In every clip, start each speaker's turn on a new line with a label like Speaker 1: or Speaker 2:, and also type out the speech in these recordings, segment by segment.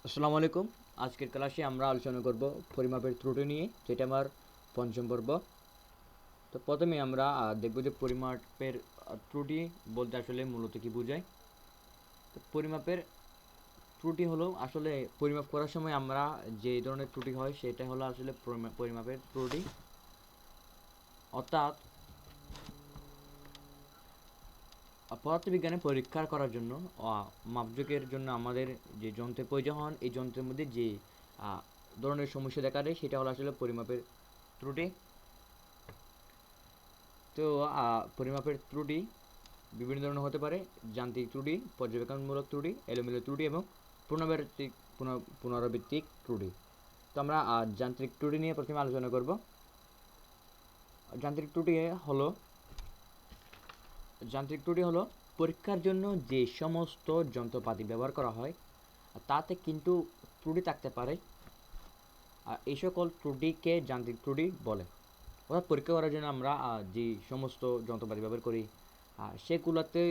Speaker 1: আসসালামু আলাইকুম। আজকের ক্লাসে আমরা আলোচনা করব পরিমাপের ত্রুটি নিয়ে, যেটা আমার পঞ্চম পর্ব। তো প্রথমে আমরা দেখব যে পরিমাপের ত্রুটি বলতে আসলে মূলত কি বোঝায়। তো পরিমাপের ত্রুটি হলো আসলে পরিমাপ করার সময় আমরা যে ধরনের ত্রুটি হয় সেটা হলো আসলে পরিমাপের ত্রুটি। অর্থাৎ পদার্থবিজ্ঞানে পরীক্ষা করার জন্য মাপজোকের জন্য আমাদের যে যন্ত্রের প্রয়োজন হন, এই যন্ত্রের মধ্যে যে ধরনের সমস্যা দেখা দেয় সেটা হলো আসলে পরিমাপের ত্রুটি। তো পরিমাপের ত্রুটি বিভিন্ন ধরনের হতে পারে: যান্ত্রিক ত্রুটি, পর্যবেক্ষণমূলক ত্রুটি, এলোমেলো ত্রুটি এবং পুনরাবৃত্তিক পুনরাবৃত্তিক ত্রুটি। তো আমরা যান্ত্রিক ত্রুটি নিয়ে প্রথমে আলোচনা করব। যান্ত্রিক ত্রুটি হলো যান্ত্রিক ত্রুটি হলো পরীক্ষার জন্য যে সমস্ত যন্ত্রপাতি ব্যবহার করা হয় তাতে কিন্তু ত্রুটি থাকতে পারে, আর এই সকল ত্রুটিকে যান্ত্রিক ত্রুটি বলে। অর্থাৎ পরীক্ষা করার জন্য আমরা যে সমস্ত যন্ত্রপাতি ব্যবহার করি সেগুলোতে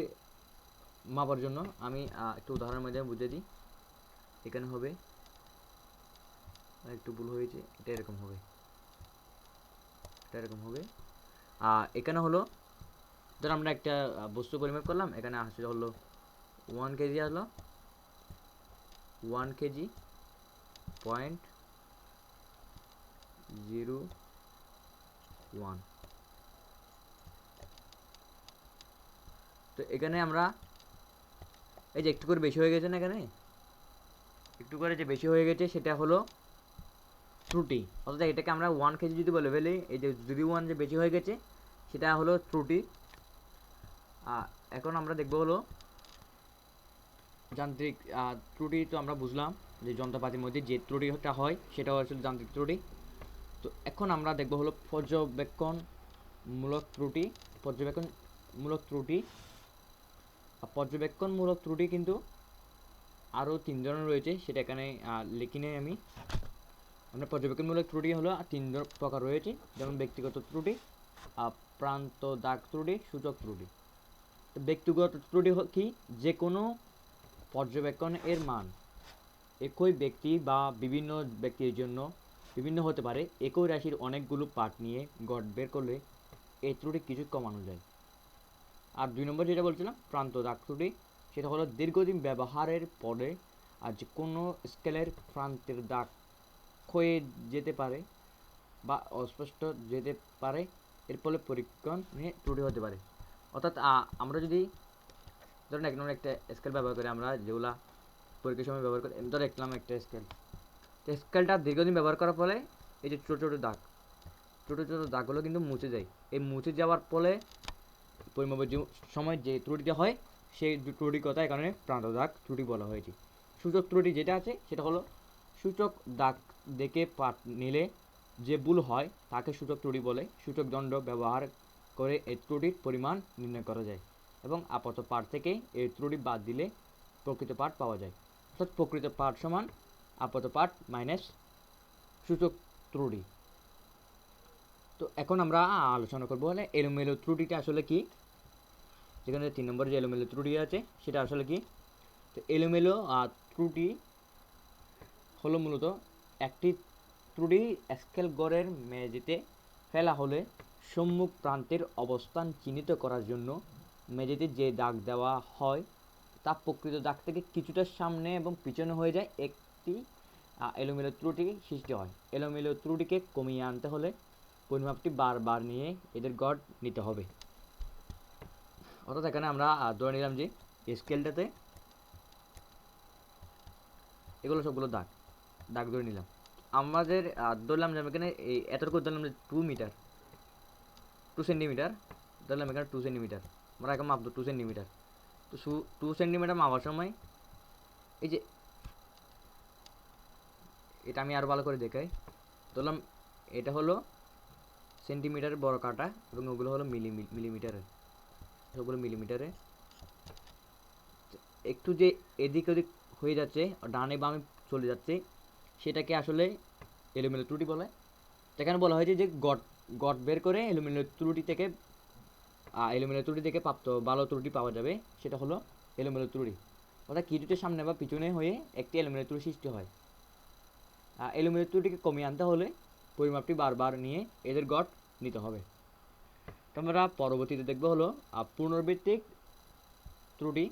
Speaker 1: মাপার জন্য আমি একটু উদাহরণের মাধ্যমে বুঝিয়ে দিই। এখানে হবে, একটু ভুল হয়েছে, এটা এরকম হবে, এটা এরকম হবে। এখানে হলো, ধর আমরা একটা বস্তু পরিমাপ করলাম, এখানে আসলে হলো 1 কেজি আসলো, 1 কেজি পয়েন্ট 0 1। তো এখানে আমরা এই যে একটু করে বেশি হয়ে গেছে না, এখানে একটু করে যে বেশি হয়ে গেছে সেটা হলো ত্রুটি। অর্থাৎ এটাকে আমরা 1 কেজি যদি বলে ফেলি, এই যে 0 1 যে বেশি হয়ে গেছে সেটা হলো ত্রুটি। এখন আমরা দেখব হলো যান্ত্রিক ত্রুটি। তো আমরা বুঝলাম যে যন্ত্রপাতির মধ্যে যে ত্রুটিটা হয় সেটা আসলে যান্ত্রিক ত্রুটি। তো এখন আমরা দেখব হলো পর্যবেক্ষণমূলক ত্রুটি। পর্যবেক্ষণমূলক ত্রুটি পর্যবেক্ষণমূলক ত্রুটি কিন্তু আরও 3 ধরনের রয়েছে, সেটা এখানে লিখি নেই আমি। আমরা পর্যবেক্ষণমূলক ত্রুটি হলো 3 প্রকার রয়েছে, যেমন ব্যক্তিগত ত্রুটি, প্রান্ত দাগ ত্রুটি, সূচক ত্রুটি। তো ব্যক্তিগত ত্রুটি কি? যে কোনো পর্যবেক্ষণ এর মান একই ব্যক্তি বা বিভিন্ন ব্যক্তির জন্য বিভিন্ন হতে পারে। একই রাশির অনেকগুলো পার্ট নিয়ে গড় বের করলে এই ত্রুটি কিছু কমানো যায়। আর 2 নম্বর যেটা বলছিলাম, প্রান্ত দাগ ত্রুটি, সেটা হলো দীর্ঘদিন ব্যবহারের পরে আর যে কোনো স্কেলের প্রান্তের দাগ ক্ষয়ে যেতে পারে বা অস্পষ্ট যেতে পারে, এর ফলে পরীক্ষণে ত্রুটি হতে পারে। অর্থাৎ আমরা যদি ধরুন একটা স্কেল ব্যবহার করি, আমরা যেগুলা পরীক্ষার সময় ব্যবহার করি, ধর দেখলাম একটা স্কেল, তো স্কেলটা দীর্ঘদিন ব্যবহার করার ফলে এই যে ছোটো ছোটো দাগ, ছোটো ছোটো দাগগুলো কিন্তু মুছে যায়। এই মুছে যাওয়ার ফলে পরিমাপের সময় যে ত্রুটিটা হয় সেই ত্রুটির কথা এখানে প্রান্ত দাগ ত্রুটি বলা হয়েছে। সূচক ত্রুটি যেটা আছে সেটা হলো সূচক দাগ দেখে পাঠ নিলে যে ভুল হয় তাকে সূচক ত্রুটি বলে। সূচক দণ্ড ব্যবহার করে এই ত্রুটির পরিমাণ নির্ণয় করা যায় এবং আপাত পাঠ থেকে এই ত্রুটি বাদ দিলে প্রকৃত পাঠ পাওয়া যায়। অর্থাৎ প্রকৃত পাঠ সমান আপাত পাঠ মাইনাস সূচক ত্রুটি। তো এখন আমরা আলোচনা করবো হলে এলোমেলো ত্রুটিটা আসলে কি। যেখানে 3 নম্বরে যে এলোমেলো ত্রুটি আছে সেটা আসলে কি। তো এলোমেলো ত্রুটি হলো মূলত একটি ত্রুটি স্কেল গড়ের মেঝেতে ফেলা হলে সম্মুখ প্রান্তের অবস্থান চিহ্নিত করার জন্য মেঝেতে যে দাগ দেওয়া হয় তা প্রকৃত দাগ থেকে কিছুটা সামনে এবং পিছনে হয়ে যায়, একটি এলোমেলো ত্রুটি সৃষ্টি হয়। এলোমেলো ত্রুটিকে কমিয়ে আনতে হলে পরিমাপটি বারবার নিয়ে এদের গড় নিতে হবে। অর্থাৎ এখানে আমরা ধরে নিলাম যে স্কেলটাতে এগুলো সবগুলো দাগ দাগ ধরে নিলাম। আমাদের ধরলাম যে এখানে এই এতটুকু ধরলাম যে 2 মিটার, 2 সেন্টিমিটার ধরলাম, এখানে 2 সেন্টিমিটার আমরা এখন মাপবো 2 সেন্টিমিটার। তো 2 সেন্টিমিটার মাপার সময় এই যে এটা আমি আরও ভালো করে দেখাই। ধরলাম এটা হলো সেন্টিমিটারের বড় কাটা এবং ওগুলো হলো মিলিমিটারের, সবগুলো মিলিমিটারে। একটু যে এদিক ওদিক হয়ে যাচ্ছে, ডানে বামে চলে যাচ্ছে, সেটাকে আসলে এলোমেলো ত্রুটি বলে। সেখানে বলা হয়েছে যে গট গট বের করে এলোমেলো ত্রুটি থেকে প্রাপ্ত ভালো ত্রুটি পাওয়া যাবে, সেটা হলো এলোমেলো ত্রুটি। অর্থাৎ কিছুটা সামনে বা পিছনে হয়ে একটি এলোমেলো ত্রুটি সৃষ্টি হয়। এলোমেলো ত্রুটিকে কমিয়ে আনতে হলে পরিমাপটি বারবার নিয়ে এদের গড় নিতে হবে। তো আমরা পরবর্তীতে দেখব হলো পুনরাবৃত্তিক ত্রুটি।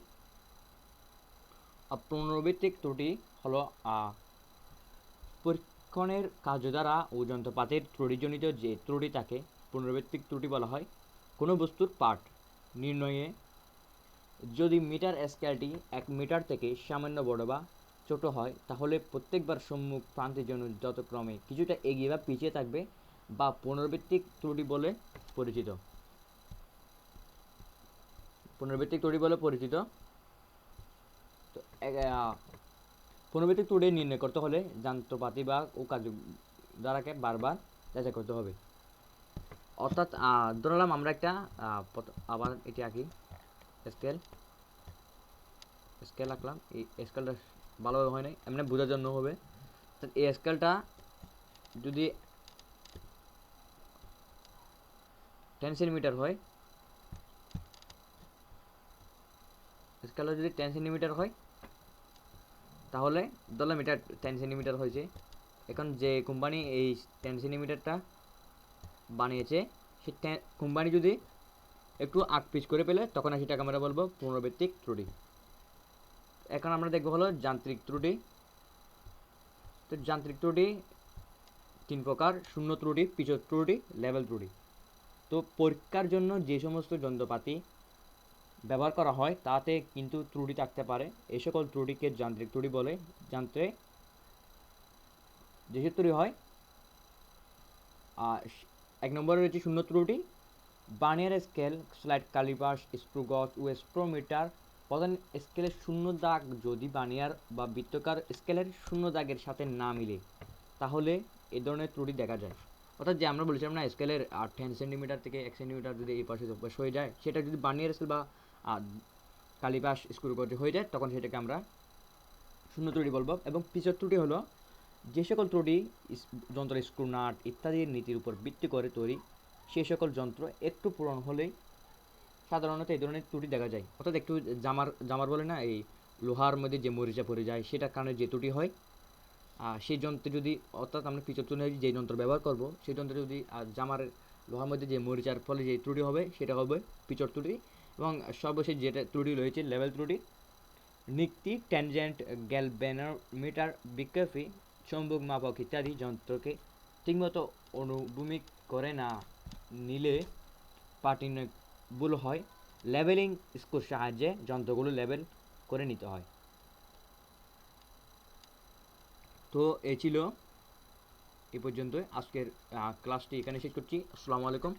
Speaker 1: পুনরাবৃত্তিক ত্রুটি হলো পরীক্ষণের কার্য দ্বারা ও যন্ত্রপাতির ত্রুটিজনিত যে ত্রুটি তাকে পুনরাবৃত্তিক ত্রুটি বলা হয়। কোনো বস্তুর পাঠ নির্ণয়ে যদি মিটার স্কেলটি 1 মিটার থেকে সামান্য বড় বা ছোট হয়, তাহলে প্রত্যেকবার সম্মুখ প্রান্তের জন্য যথাক্রমে কিছুটা এগিয়ে বা পিছিয়ে থাকবে বা পুনরাবৃত্তিক ত্রুটি বলে পরিচিত। পুনরাবৃত্তিক ত্রুটি বলে পরিচিত। তো পুনরাবৃত্তিক ত্রুটি নির্ণয় করতে হলে যন্ত্রপাতি বা ও কার্য দ্বারাকে বারবার যাচাই করতে হবে। অর্থাৎ ধরলাম আমরা একটা আবার এটি আঁকি, স্কেল আঁকলাম। এই স্কেলটা ভালোভাবে হয় নাই, এমনি বোঝার জন্য হবে। এই স্কেলটা যদি 10 সেন্টিমিটার হয়, স্কেলটা যদি 10 সেন্টিমিটার হয়, তাহলে ধরলাম এটা 10 সেন্টিমিটার হয়েছে। এখন যে কোম্পানি এই 10 সেন্টিমিটারটা বানিয়েছে, সে কোম্পানি যদি একটু আগ পিচ করে পেলে, তখন সেটাকে আমরা বলবো পুনরাবৃত্তিক ত্রুটি। এখন আমরা দেখবো হলো যান্ত্রিক ত্রুটি। তো যান্ত্রিক ত্রুটি 3 প্রকার: শূন্য ত্রুটি, পিছর ত্রুটি, লেভেল ত্রুটি। তো পরীক্ষার জন্য যে সমস্ত যন্ত্রপাতি ব্যবহার করা হয় তাতে কিন্তু ত্রুটি থাকতে পারে। এই সকল ত্রুটিকে যান্ত্রিক ত্রুটি বলে। যন্ত্রে যেসব ত্রুটি হয়, 1 নম্বরে রয়েছে শূন্য ত্রুটি। Vernier scale, slide caliper, screw gauge ও স্প্রোমিটার প্রধান স্কেলের শূন্য দাগ যদি বার্নিয়ার বা বৃত্তাকার স্কেলের শূন্য দাগের সাথে না মিলে, তাহলে এ ধরনের ত্রুটি দেখা যায়। অর্থাৎ যে আমরা বলেছিলাম না, স্কেলের 10 সেন্টিমিটার থেকে 1 সেন্টিমিটার যদি এই পাশে হয়ে যায়, সেটা যদি বার্নিয়ার স্কেল বা ক্যালিপার স্ক্রু গজ হয়ে যায়, তখন সেটাকে আমরা শূন্য ত্রুটি বলবো। এবং পিছর ত্রুটি হলো যে সকল ত্রুটি যন্ত্রের স্ক্রু, নাট ইত্যাদির নীতির উপর ভিত্তি করে তৈরি, সেই সকল যন্ত্র একটু পুরনো হলেই সাধারণত এই ধরনের ত্রুটি দেখা যায়। অর্থাৎ একটু জামার বলে না, এই লোহার মধ্যে যে মরিচা পড়ে যায়, সেটার কারণে যে ত্রুটি হয়, সেই যন্ত্রে যদি, অর্থাৎ আমরা পিছর ত্রুটি যে যন্ত্র ব্যবহার করব, সেই যন্ত্রে যদি জামার লোহার মধ্যে যে মরিচার ফলে যে ত্রুটি হবে, সেটা হবে পিছর ত্রুটি। এবং সর্বশেষ যেটা ত্রুটি রয়েছে, লেভেল ত্রুটি। নিক্তি, ট্যানজেন্ট, গ্যালভ্যানোমিটার, বিক্ষেপী, চৌম্বক মাপক ইত্যাদি যন্ত্রকে ঠিকমতো অনুভূমিক করে না নিলে পার্টিনয় ভুল হয়। লেভেলিং স্ক্রুর সাহায্যে যন্ত্রগুলো লেভেল করে নিতে হয়। তো এই ছিল এই পর্যন্ত আজকের ক্লাসটি এখানে শেষ করছি। আসসালামু আলাইকুম।